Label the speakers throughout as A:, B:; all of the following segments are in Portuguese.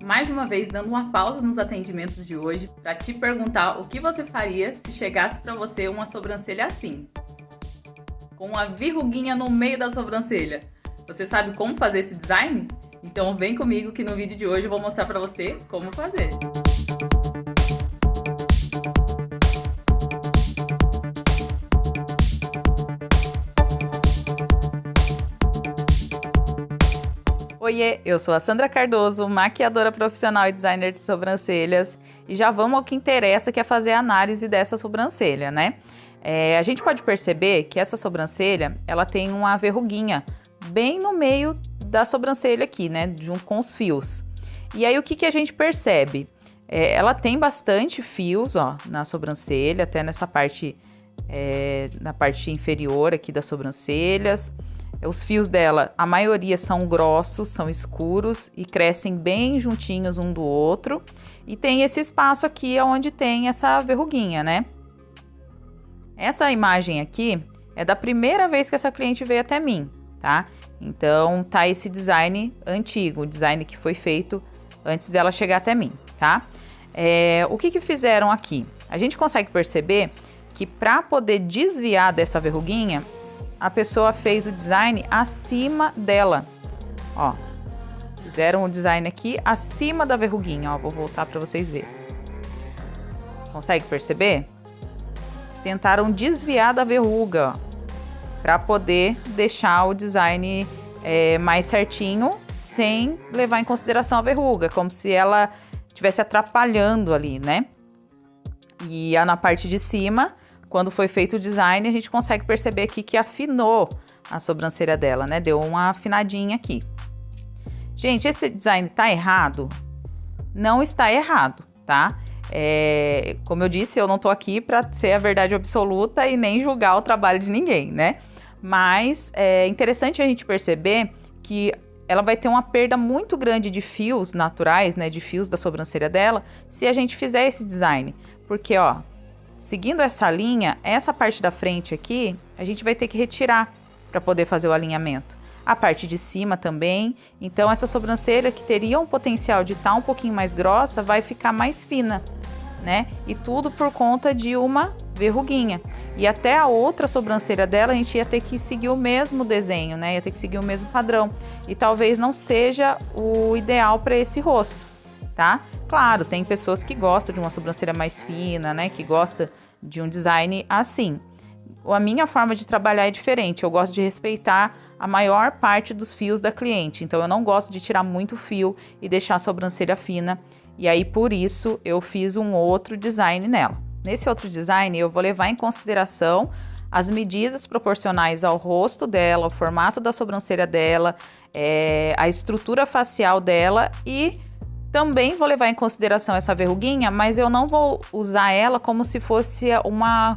A: Mais uma vez dando uma pausa nos atendimentos de hoje para te perguntar o que você faria se chegasse para você uma sobrancelha assim, com uma verruguinha no meio da sobrancelha. Você sabe como fazer esse design? Então vem comigo que no vídeo de hoje eu vou mostrar para você como fazer. Oiê, eu sou a Sandra Cardoso, maquiadora profissional e designer de sobrancelhas, e já vamos ao que interessa, que é fazer a análise dessa sobrancelha, né? A gente pode perceber que essa sobrancelha, ela tem uma verruguinha bem no meio da sobrancelha aqui, né? Junto com os fios. E aí, o que a gente percebe? Ela tem bastante fios, ó, na sobrancelha, até nessa parte, na parte inferior aqui das sobrancelhas. Os fios dela, a maioria são grossos, são escuros e crescem bem juntinhos um do outro. E tem esse espaço aqui onde tem essa verruguinha, né? Essa imagem aqui é da primeira vez que essa cliente veio até mim, tá? Então, tá esse design antigo, o design que foi feito antes dela chegar até mim, tá? O que fizeram aqui? A gente consegue perceber que para poder desviar dessa verruguinha, a pessoa fez o design acima dela, ó. Fizeram o design aqui acima da verruguinha, ó. Vou voltar para vocês verem. Consegue perceber? Tentaram desviar da verruga, ó, para poder deixar o design mais certinho, sem levar em consideração a verruga, como se ela estivesse atrapalhando ali, né? E na parte de cima, quando foi feito o design, a gente consegue perceber aqui que afinou a sobrancelha dela, né? Deu uma afinadinha aqui. Gente, esse design tá errado? Não está errado, tá? Como eu disse, eu não tô aqui para ser a verdade absoluta e nem julgar o trabalho de ninguém, né? Mas é interessante a gente perceber que ela vai ter uma perda muito grande de fios naturais, né? De fios da sobrancelha dela, se a gente fizer esse design. Porque, ó, seguindo essa linha, essa parte da frente aqui, a gente vai ter que retirar para poder fazer o alinhamento. A parte de cima também. Então, essa sobrancelha que teria um potencial de estar um pouquinho mais grossa, vai ficar mais fina, né? E tudo por conta de uma verruguinha. E até a outra sobrancelha dela, a gente ia ter que seguir o mesmo desenho, né? Ia ter que seguir o mesmo padrão. E talvez não seja o ideal para esse rosto, tá? Claro, tem pessoas que gostam de uma sobrancelha mais fina, né? Que gosta de um design assim. A minha forma de trabalhar é diferente. Eu gosto de respeitar a maior parte dos fios da cliente. Então, eu não gosto de tirar muito fio e deixar a sobrancelha fina. E aí, por isso, eu fiz um outro design nela. Nesse outro design, eu vou levar em consideração as medidas proporcionais ao rosto dela, ao formato da sobrancelha dela, a estrutura facial dela e também vou levar em consideração essa verruguinha, mas eu não vou usar ela como se fosse uma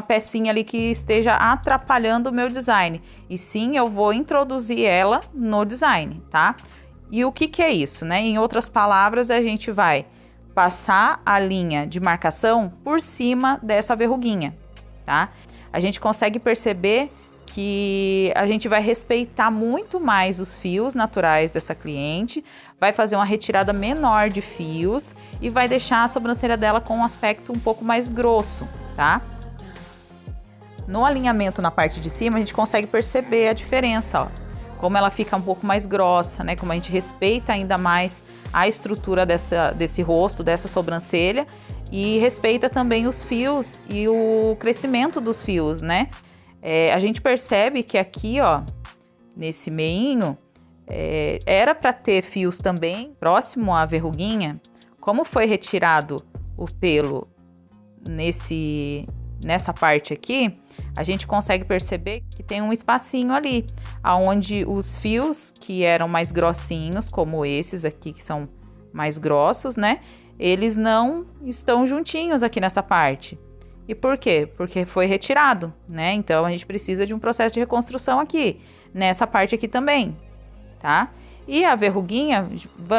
A: pecinha ali que esteja atrapalhando o meu design. E sim, eu vou introduzir ela no design, tá? E o que é isso, né? Em outras palavras, a gente vai passar a linha de marcação por cima dessa verruguinha, tá? A gente consegue perceber que a gente vai respeitar muito mais os fios naturais dessa cliente, vai fazer uma retirada menor de fios e vai deixar a sobrancelha dela com um aspecto um pouco mais grosso, tá? No alinhamento na parte de cima, a gente consegue perceber a diferença, ó. Como ela fica um pouco mais grossa, né? Como a gente respeita ainda mais a estrutura desse rosto, dessa sobrancelha e respeita também os fios e o crescimento dos fios, né? A gente percebe que aqui, ó, nesse meinho, era para ter fios também próximo à verruguinha. Como foi retirado o pelo nessa parte aqui, a gente consegue perceber que tem um espacinho ali, aonde os fios que eram mais grossinhos, como esses aqui que são mais grossos, né? Eles não estão juntinhos aqui nessa parte. E por quê? Porque foi retirado, né? Então, a gente precisa de um processo de reconstrução aqui, nessa parte aqui também, tá? E a verruguinha,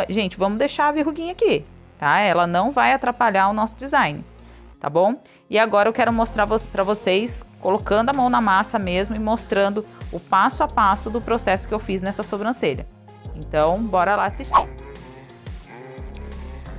A: gente, vamos deixar a verruguinha aqui, tá? Ela não vai atrapalhar o nosso design, tá bom? E agora eu quero mostrar para vocês, colocando a mão na massa mesmo e mostrando o passo a passo do processo que eu fiz nessa sobrancelha. Então, bora lá assistir.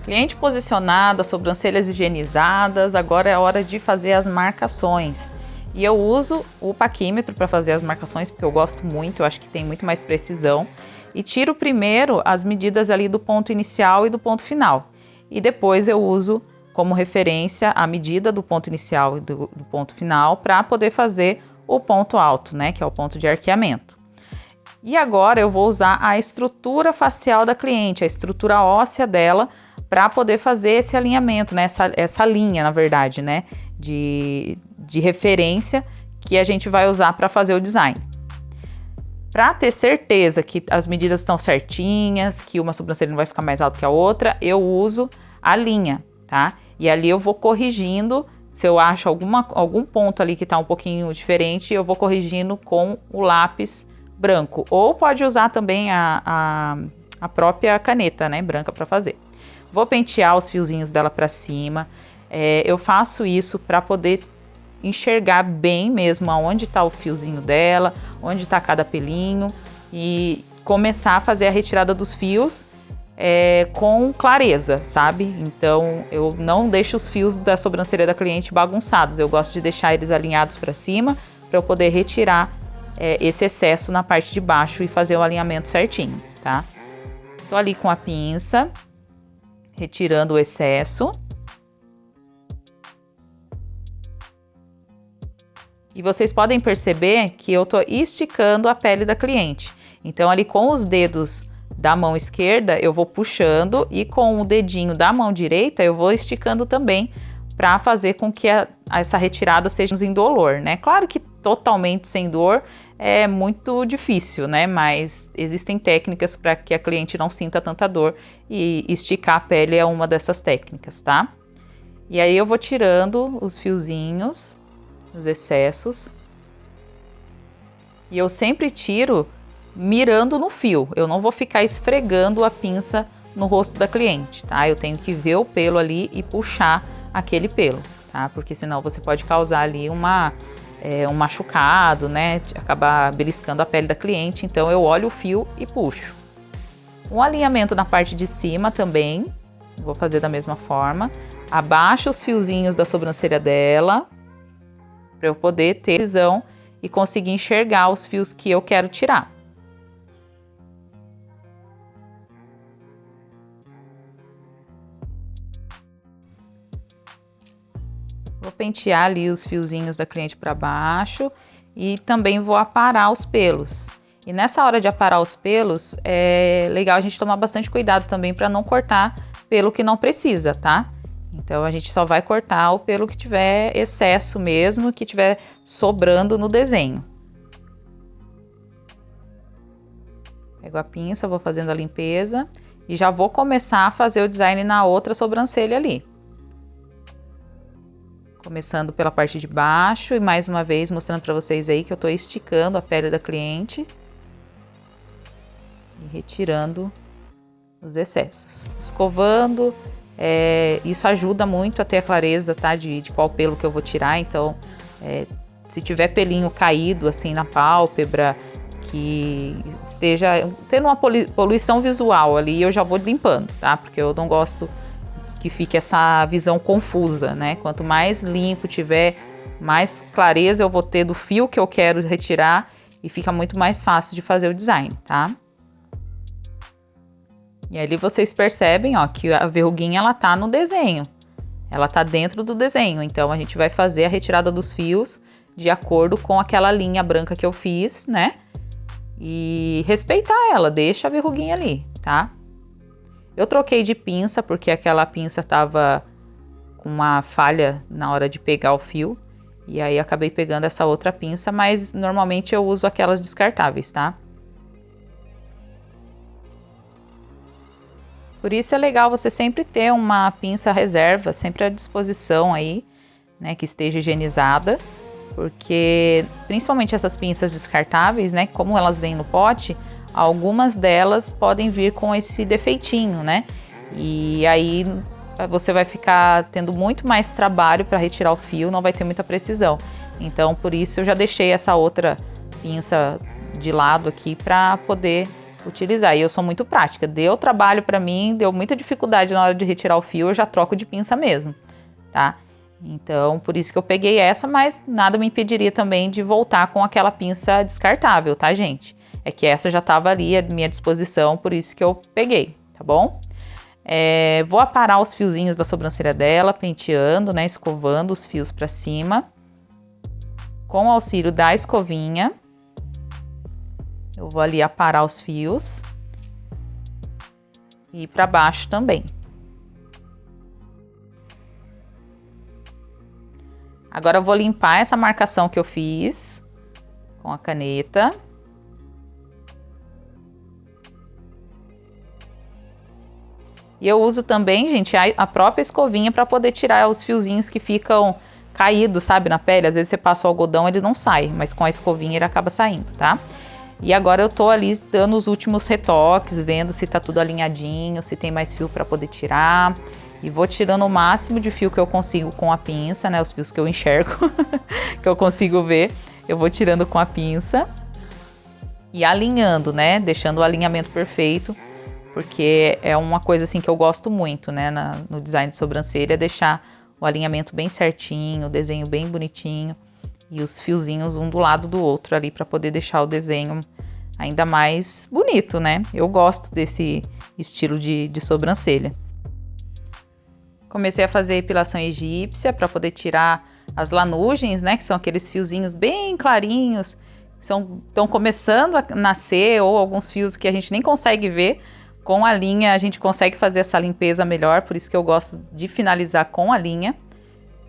A: Cliente posicionada, sobrancelhas higienizadas, agora é a hora de fazer as marcações. E eu uso o paquímetro para fazer as marcações, porque eu gosto muito, eu acho que tem muito mais precisão. E tiro primeiro as medidas ali do ponto inicial e do ponto final. E depois eu uso como referência a medida do ponto inicial e do ponto final para poder fazer o ponto alto, né, que é o ponto de arqueamento. E agora eu vou usar a estrutura facial da cliente, a estrutura óssea dela, para poder fazer esse alinhamento, né? Essa linha, na verdade, né? De referência que a gente vai usar para fazer o design. Para ter certeza que as medidas estão certinhas, que uma sobrancelha não vai ficar mais alta que a outra, eu uso a linha, tá? E ali eu vou corrigindo, se eu acho algum ponto ali que está um pouquinho diferente, eu vou corrigindo com o lápis branco. Ou pode usar também a própria caneta, né? Branca para fazer. Vou pentear os fiozinhos dela para cima. Eu faço isso para poder enxergar bem mesmo aonde está o fiozinho dela, onde está cada pelinho e começar a fazer a retirada dos fios com clareza, sabe? Então eu não deixo os fios da sobrancelha da cliente bagunçados. Eu gosto de deixar eles alinhados para cima para eu poder retirar esse excesso na parte de baixo e fazer o alinhamento certinho, tá? Tô ali com a pinça, retirando o excesso. E vocês podem perceber que eu tô esticando a pele da cliente. Então, ali com os dedos da mão esquerda, eu vou puxando e com o dedinho da mão direita, eu vou esticando também para fazer com que essa retirada seja indolor, né? Claro que totalmente sem dor é muito difícil, né? Mas existem técnicas para que a cliente não sinta tanta dor e esticar a pele é uma dessas técnicas, tá? E aí eu vou tirando os fiozinhos, os excessos. E eu sempre tiro mirando no fio. Eu não vou ficar esfregando a pinça no rosto da cliente, tá? Eu tenho que ver o pelo ali e puxar aquele pelo, tá? Porque senão você pode causar ali um machucado, né? Acabar beliscando a pele da cliente. Então eu olho o fio e puxo. Um alinhamento na parte de cima também. Vou fazer da mesma forma. Abaixo os fiozinhos da sobrancelha dela, para eu poder ter visão e conseguir enxergar os fios que eu quero tirar. Vou pentear ali os fiozinhos da cliente para baixo e também vou aparar os pelos. E nessa hora de aparar os pelos, é legal a gente tomar bastante cuidado também para não cortar pelo que não precisa, tá? Então a gente só vai cortar o pelo que tiver excesso mesmo, que tiver sobrando no desenho. Pego a pinça, vou fazendo a limpeza e já vou começar a fazer o design na outra sobrancelha ali. Começando pela parte de baixo e mais uma vez mostrando para vocês aí que eu tô esticando a pele da cliente e retirando os excessos. Escovando, isso ajuda muito a ter a clareza, tá? De qual pelo que eu vou tirar, então se tiver pelinho caído assim na pálpebra, que esteja tendo uma poluição visual ali, eu já vou limpando, tá? Porque eu não gosto que fique essa visão confusa, né? Quanto mais limpo tiver, mais clareza eu vou ter do fio que eu quero retirar e fica muito mais fácil de fazer o design, tá? E ali vocês percebem, ó, que a verruguinha ela tá no desenho. Ela tá dentro do desenho, então a gente vai fazer a retirada dos fios de acordo com aquela linha branca que eu fiz, né? E respeitar ela, deixa a verruguinha ali, tá? Eu troquei de pinça porque aquela pinça tava com uma falha na hora de pegar o fio. E aí acabei pegando essa outra pinça, mas normalmente eu uso aquelas descartáveis, tá? Por isso é legal você sempre ter uma pinça reserva, sempre à disposição aí, né? Que esteja higienizada. Porque principalmente essas pinças descartáveis, né? Como elas vêm no pote, algumas delas podem vir com esse defeitinho, né? E aí você vai ficar tendo muito mais trabalho para retirar o fio, não vai ter muita precisão. Então, por isso eu já deixei essa outra pinça de lado aqui para poder utilizar. E eu sou muito prática. Deu trabalho pra mim, deu muita dificuldade na hora de retirar o fio, eu já troco de pinça mesmo, tá? Então, por isso que eu peguei essa, mas nada me impediria também de voltar com aquela pinça descartável, tá, gente? É que essa já tava ali à minha disposição, por isso que eu peguei, tá bom? Vou aparar os fiozinhos da sobrancelha dela, penteando, né, escovando os fios pra cima. Com o auxílio da escovinha. Eu vou ali aparar os fios. E pra baixo também. Agora eu vou limpar essa marcação que eu fiz com a caneta. E eu uso também, gente, a própria escovinha para poder tirar os fiozinhos que ficam caídos, sabe, na pele. Às vezes você passa o algodão, ele não sai, mas com a escovinha ele acaba saindo, tá? E agora eu tô ali dando os últimos retoques, vendo se tá tudo alinhadinho, se tem mais fio para poder tirar. E vou tirando o máximo de fio que eu consigo com a pinça, né? Os fios que eu enxergo, que eu consigo ver, eu vou tirando com a pinça. E alinhando, né? Deixando o alinhamento perfeito, porque é uma coisa assim que eu gosto muito, né? No design de sobrancelha, deixar o alinhamento bem certinho, o desenho bem bonitinho. E os fiozinhos um do lado do outro ali, para poder deixar o desenho ainda mais bonito, né? Eu gosto desse estilo de sobrancelha. Comecei a fazer epilação egípcia para poder tirar as lanugens, né? Que são aqueles fiozinhos bem clarinhos, que estão começando a nascer, ou alguns fios que a gente nem consegue ver. Com a linha a gente consegue fazer essa limpeza melhor, por isso que eu gosto de finalizar com a linha.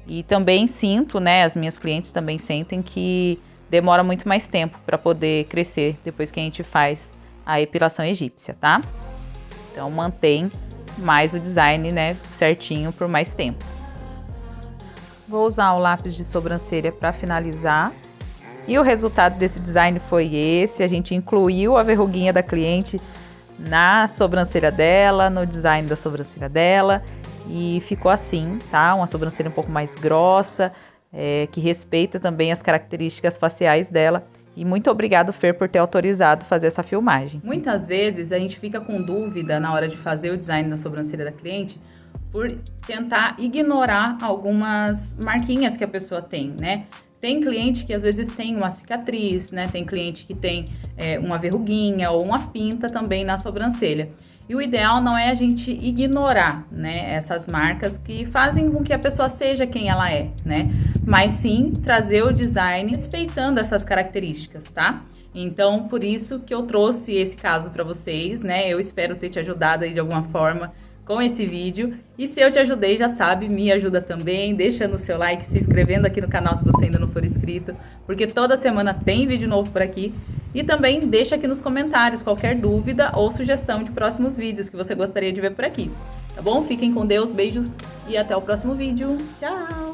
A: E também sinto, né? As minhas clientes também sentem que demora muito mais tempo para poder crescer depois que a gente faz a epilação egípcia, tá? Então mantém mais o design, né, certinho por mais tempo. Vou usar o lápis de sobrancelha para finalizar. E o resultado desse design foi esse. A gente incluiu a verruguinha da cliente na sobrancelha dela, no design da sobrancelha dela. E ficou assim, tá? Uma sobrancelha um pouco mais grossa, que respeita também as características faciais dela. E muito obrigado, Fer, por ter autorizado fazer essa filmagem. Muitas vezes a gente fica com dúvida na hora de fazer o design da sobrancelha da cliente por tentar ignorar algumas marquinhas que a pessoa tem, né? Tem cliente que às vezes tem uma cicatriz, né? Tem cliente que tem uma verruguinha ou uma pinta também na sobrancelha. E o ideal não é a gente ignorar, né, essas marcas que fazem com que a pessoa seja quem ela é, né? Mas sim trazer o design respeitando essas características, tá? Então, por isso que eu trouxe esse caso para vocês, né? Eu espero ter te ajudado aí de alguma forma com esse vídeo. E se eu te ajudei, já sabe, me ajuda também, deixando o seu like, se inscrevendo aqui no canal se você ainda não for inscrito, porque toda semana tem vídeo novo por aqui. E também deixa aqui nos comentários qualquer dúvida ou sugestão de próximos vídeos que você gostaria de ver por aqui. Tá bom? Fiquem com Deus, beijos e até o próximo vídeo. Tchau!